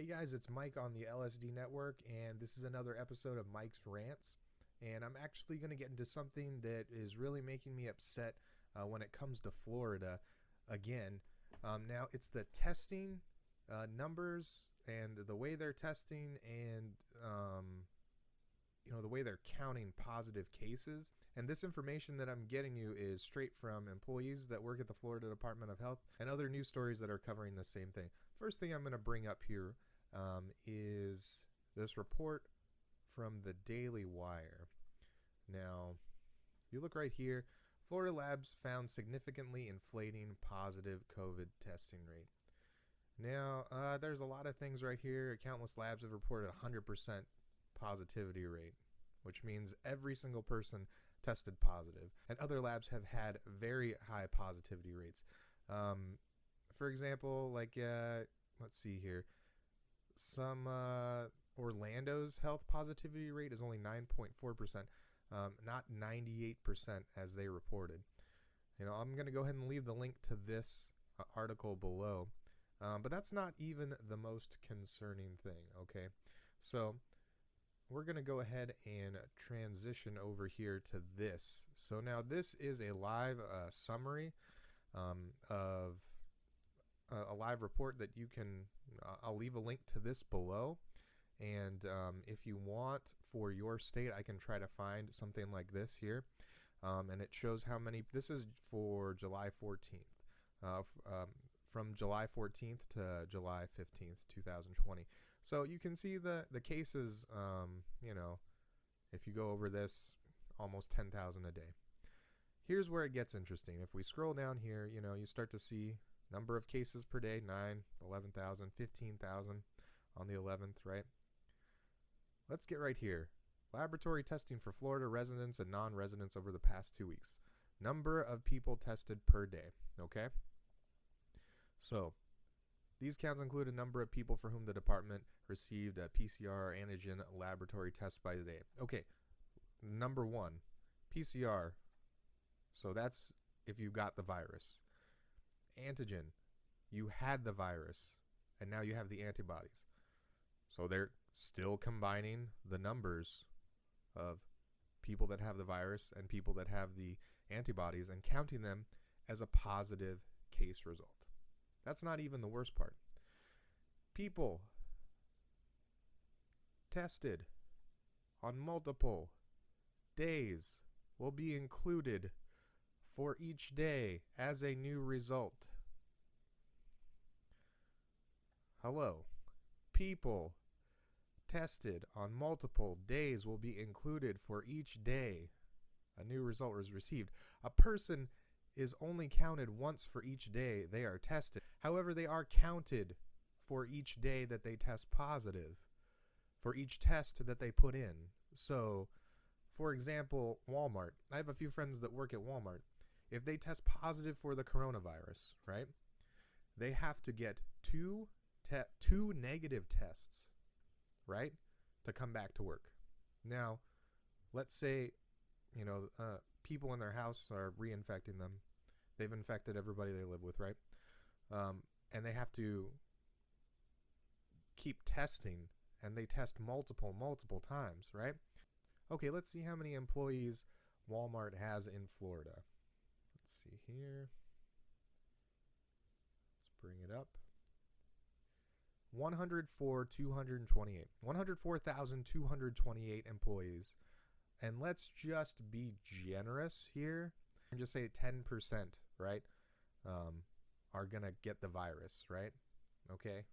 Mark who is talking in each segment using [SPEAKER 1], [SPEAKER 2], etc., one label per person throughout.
[SPEAKER 1] Hey guys, it's Mike on the LSD Network, and this is another episode of Mike's Rants. And I'm actually going to get into something that is really making me upset when it comes to Florida again. Now, it's the testing numbers and the way they're testing and the way they're counting positive cases. And this information that I'm getting you is straight from employees that work at the Florida Department of Health and other news stories that are covering the same thing. First thing I'm going to bring up here is this report from the Daily Wire. Now, you look right here. Florida labs found significantly inflating positive COVID testing rate. Now, there's a lot of things right here. Countless labs have reported 100% positivity rate, which means every single person tested positive. And other labs have had very high positivity rates. For example, let's see here. Some Orlando's health positivity rate is only 9.4%, not 98% as they reported. I'm going to go ahead and leave the link to this article below. But that's not even the most concerning thing, okay? So we're going to go ahead and transition over here to this. So now this is a live summary of a live report that you can, I'll leave a link to this below. And if you want for your state, I can try to find something like this here. And it shows how many, this is for July 14th. From July 14th to July 15th, 2020. So you can see the cases, if you go over this, almost 10,000 a day. Here's where it gets interesting. If we scroll down here, you start to see number of cases per day, 9, 11,000, 15,000 on the 11th, right? Let's get right here. Laboratory testing for Florida residents and non-residents over the past 2 weeks. Number of people tested per day, okay? So, these counts include a number of people for whom the department received a PCR antigen laboratory test by the day. Okay, number one, PCR. So that's if you got the virus. Antigen, you had the virus, and now you have the antibodies. So they're still combining the numbers of people that have the virus and people that have the antibodies and counting them as a positive case result. That's not even the worst part. People tested on multiple days will be included for each day as a new result. Hello. People tested on multiple days will be included for each day a new result is received. A person is only counted once for each day they are tested. However, they are counted for each day that they test positive, for each test that they put in. So, for example, Walmart. I have a few friends that work at Walmart. If they test positive for the coronavirus, right, they have to get two negative tests, right, to come back to work. Now, let's say, people in their house are reinfecting them. They've infected everybody they live with, right? And they have to keep testing, and they test multiple times, right? Okay, let's see how many employees Walmart has in Florida. Let's see here. Let's bring it up. 104,228 employees. And let's just be generous here and just say 10%, right, are going to get the virus, right? Okay,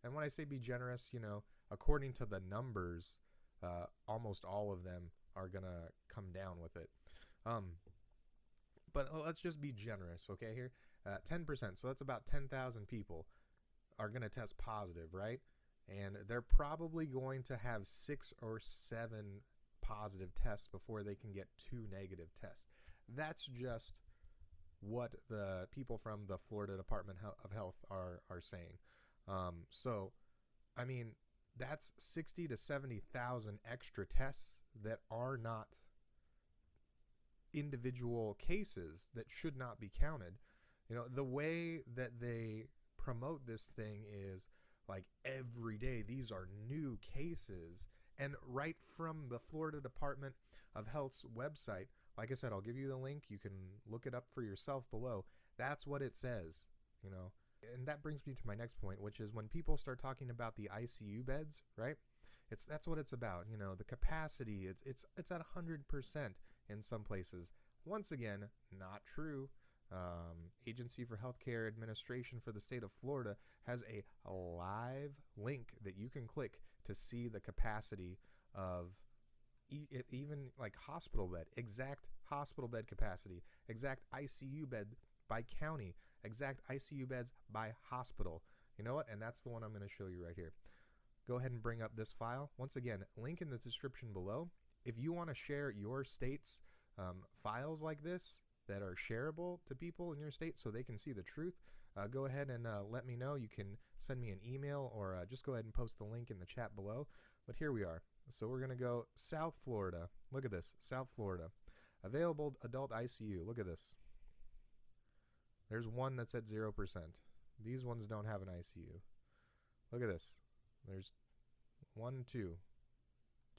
[SPEAKER 1] and when I say be generous, according to the numbers, almost all of them are going to come down with it. But let's just be generous, okay, here. 10%, so that's about 10,000 people are going to test positive, right? And they're probably going to have 6 or 7 positive tests before they can get 2 negative tests. That's just what the people from the Florida Department of Health are saying. So, I mean, that's 60 to 70,000 extra tests that are not individual cases that should not be counted. The way that they promote this thing is like every day. These are new cases. And right from the Florida Department of Health's website, like I said, I'll give you the link. You can look it up for yourself below. That's what it says, you know. And that brings me to my next point, which is when people start talking about the ICU beds, right? That's what it's about, you know, the capacity. It's at 100% in some places. Once again, not true. Agency for Healthcare Administration for the state of Florida has a live link that you can click to see the capacity of even like hospital bed, exact hospital bed capacity, exact ICU bed by county, exact ICU beds by hospital. You know what? And that's the one I'm going to show you right here. Go ahead and bring up this file. Once again, link in the description below. If you want to share your state's files like this that are shareable to people in your state so they can see the truth, go ahead and let me know. You can send me an email or just go ahead and post the link in the chat below. But here we are. So we're going to go South Florida. Look at this. South Florida. Available adult ICU. Look at this. There's one that's at 0%. These ones don't have an ICU. Look at this. There's one, two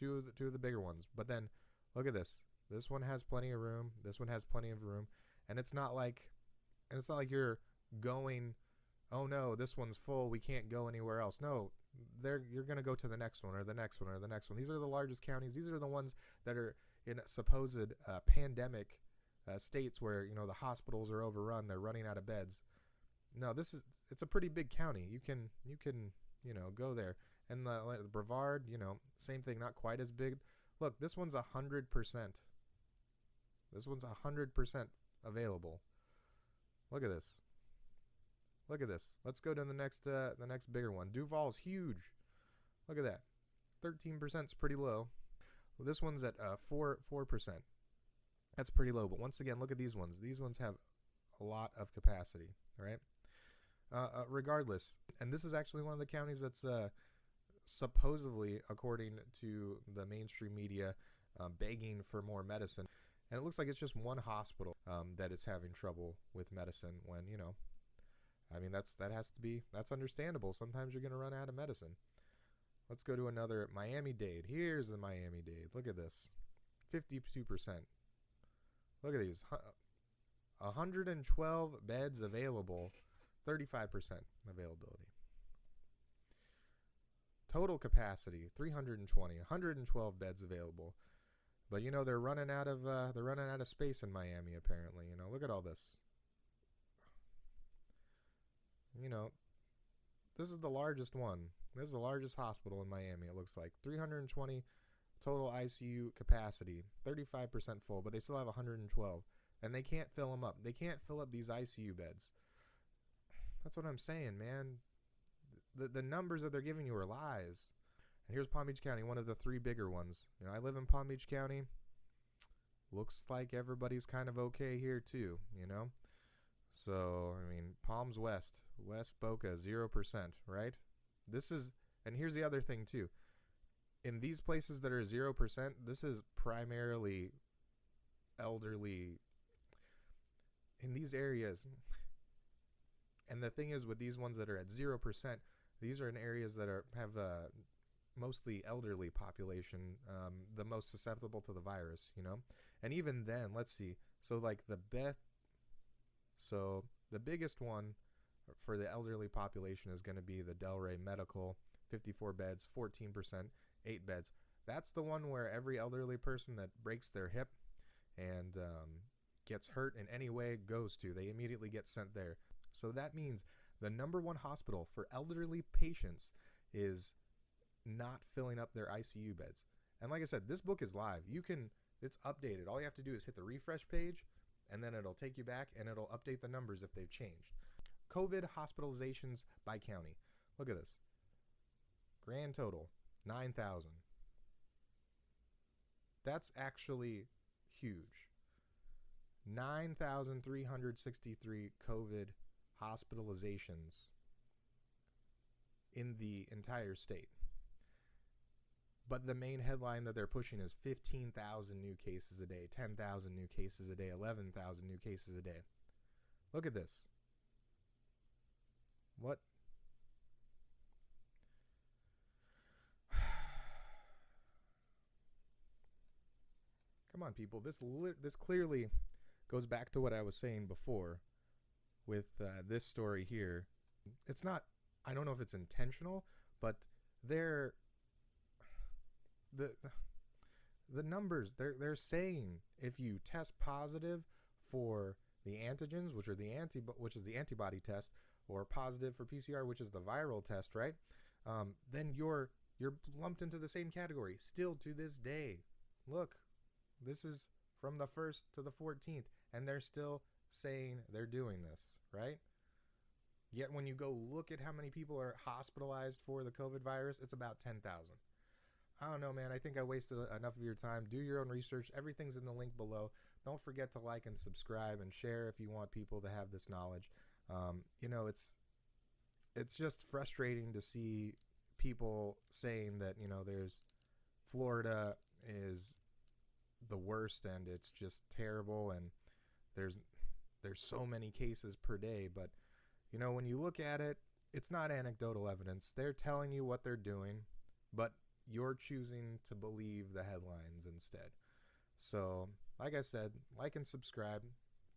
[SPEAKER 1] of the bigger ones. But then look at this. This one has plenty of room. This one has plenty of room. And it's not like you're going, oh no, this one's full, we can't go anywhere else. No, you're going to go to the next one or the next one or the next one. These are the largest counties. These are the ones that are in supposed pandemic states where, you know, the hospitals are overrun, they're running out of beds. No, it's a pretty big county. You can you know, go there. And the Brevard, you know, same thing, not quite as big. Look, this one's 100%. This one's 100% available. Look at this. Look at this. Let's go to the next bigger one. Duval's huge. Look at that. 13% is pretty low. Well, this one's at 4%. That's pretty low. But once again, look at these ones. These ones have a lot of capacity. All right. Regardless, and this is actually one of the counties that's supposedly, according to the mainstream media, begging for more medicine. And it looks like it's just one hospital that is having trouble with medicine when, you know, I mean, that's understandable. Sometimes you're going to run out of medicine. Let's go to another Miami-Dade. Here's the Miami-Dade. Look at this. 52%. Look at these. 112 beds available. 35% availability. Total capacity 320. 112 beds available. But you know, they're running out of space in Miami apparently. You know, look at all this. You know, this is the largest one. This is the largest hospital in Miami, it looks like. 320 total ICU capacity, 35% full, but they still have 112. And they can't fill them up. They can't fill up these ICU beds. That's what I'm saying, man. The numbers that they're giving you are lies. And here's Palm Beach County, one of the three bigger ones. You know, I live in Palm Beach County. Looks like everybody's kind of okay here too, you know? So, I mean, Palms West, West Boca, 0%, right? And here's the other thing too. In these places that are 0%, this is primarily elderly in these areas. And the thing is with these ones that are at 0%, these are in areas that have mostly elderly population, the most susceptible to the virus, you know? And even then, let's see. So like the biggest one for the elderly population is going to be the Delray Medical, 54 beds, 14%, 8 beds. That's the one where every elderly person that breaks their hip and gets hurt in any way goes to. They immediately get sent there. So that means the #1 hospital for elderly patients is not filling up their ICU beds. And like I said, this book is live. It's updated. All you have to do is hit the refresh page, and then it'll take you back, and it'll update the numbers if they've changed. COVID hospitalizations by county. Look at this. Grand total, 9,000. That's actually huge. 9,363 COVID hospitalizations in the entire state. But the main headline that they're pushing is 15,000 new cases a day, 10,000 new cases a day, 11,000 new cases a day. Look at this. What? come on, people. This clearly goes back to what I was saying before with this story here. It's not, I don't know if it's intentional, but they're the numbers they're saying if you test positive for the antigens, which is the antibody test, or positive for PCR, which is the viral test, right? Then you're lumped into the same category still to this day. Look, this is from the 1st to the 14th, and they're still saying they're doing this, right? Yet when you go look at how many people are hospitalized for the COVID virus, it's about 10,000. I don't know, man. I think I wasted enough of your time. Do your own research. Everything's in the link below. Don't forget to like and subscribe and share if you want people to have this knowledge. It's just frustrating to see people saying that, there's Florida is the worst and it's just terrible and there's so many cases per day. But, when you look at it, it's not anecdotal evidence. They're telling you what they're doing, but you're choosing to believe the headlines instead. So, like I said, like and subscribe.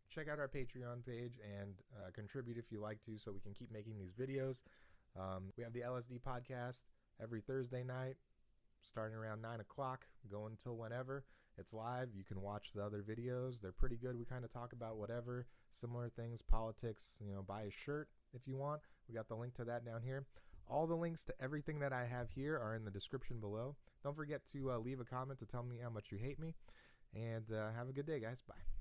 [SPEAKER 1] Check out our Patreon page and contribute if you like to, so we can keep making these videos. We have the LSD podcast every Thursday night, starting around 9 o'clock, going till whenever. It's live. You can watch the other videos. They're pretty good. We kind of talk about whatever, similar things, politics, buy a shirt if you want. We got the link to that down here. All the links to everything that I have here are in the description below. Don't forget to leave a comment to tell me how much you hate me. And have a good day, guys. Bye.